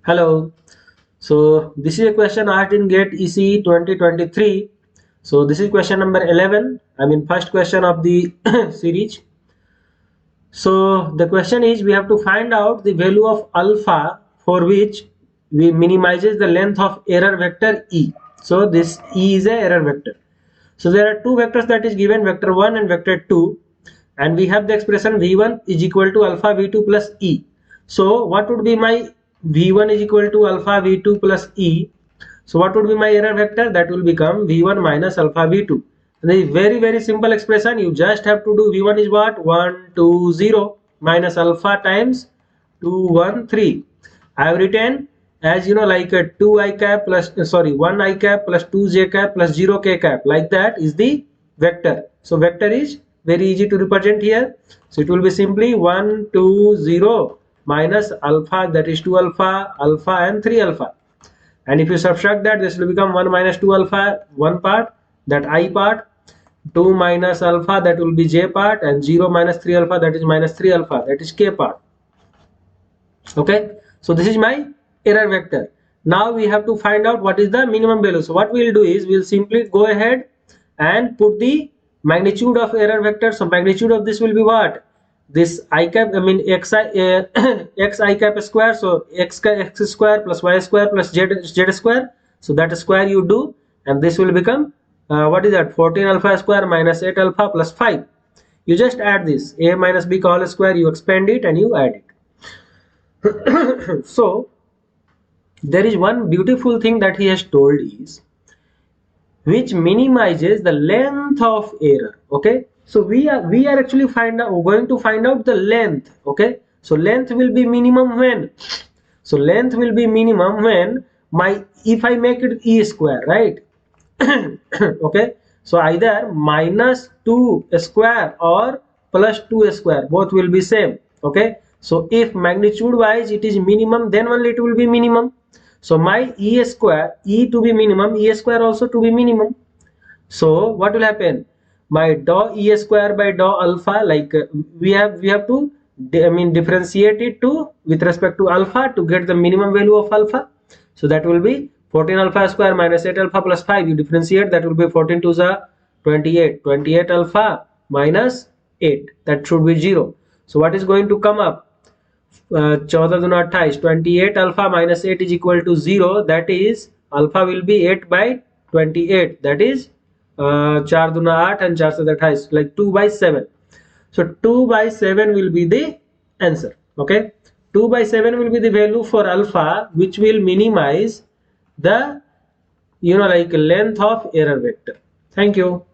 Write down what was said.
Hello. So this is a question asked in GATE ECE 2023. So this is question number 11. I mean first question of the series. So the question is we have to find out the value of alpha for which we minimizes the length of error vector E. So this E is a error vector. So there are two vectors that is given, vector 1 and vector 2, and we have the expression v1 is equal to alpha v2 plus E. So what would be my v1 is equal to alpha v2 plus E? So what would be my error vector? That will become v1 minus alpha v2. And this is very simple expression. You just have to do v1 is what? 1 2 0 minus alpha times 2 1 3. I have written as like a 2 I cap plus 1 I cap plus 2 j cap plus 0 k cap, like that is the vector. So vector is very easy to represent here. So it will be simply 1 2 0 minus alpha, that is 2 alpha, alpha and 3 alpha. And if you subtract that, this will become 1 minus 2 alpha, one part, that I part, 2 minus alpha, that will be j part, and 0 minus 3 alpha, that is minus 3 alpha, that is k part. Okay, so this is my error vector. Now we have to find out what is the minimum value. So what we will do is we will simply go ahead and put the magnitude of error vector. So magnitude of this will be what? This I cap, I mean x I cap square. So x square plus y square plus z square. So that square you do, and this will become what is that? 14 alpha square minus 8 alpha plus 5. You just add this a minus b whole square. You expand it and you add it. So there is one beautiful thing that he has told is which minimizes the length of error. Okay, so we are actually going to find out the length. Okay, so length will be minimum when? So length will be minimum when if I make it e square, right? Okay, so either minus 2 square or plus 2 square, both will be same. Okay, so if magnitude wise it is minimum, then only it will be minimum. So my e square, e to be minimum, e square also to be minimum. So what will happen? My dou e square by dou alpha, like we have to differentiate it to with respect to alpha to get the minimum value of alpha. So that will be 14 alpha square minus 8 alpha plus 5. You differentiate, that will be 14 to the 28. 28 alpha minus 8, that should be 0. So what is going to come up? 14 दूना 28, 28 alpha minus 8 is equal to 0. That is alpha will be 8 by 28. That is 4 दूना 8 and 4 से 28, like 2 by 7. So 2 by 7 will be the answer. Okay, 2 by 7 will be the value for alpha, which will minimize the like length of error vector. Thank you.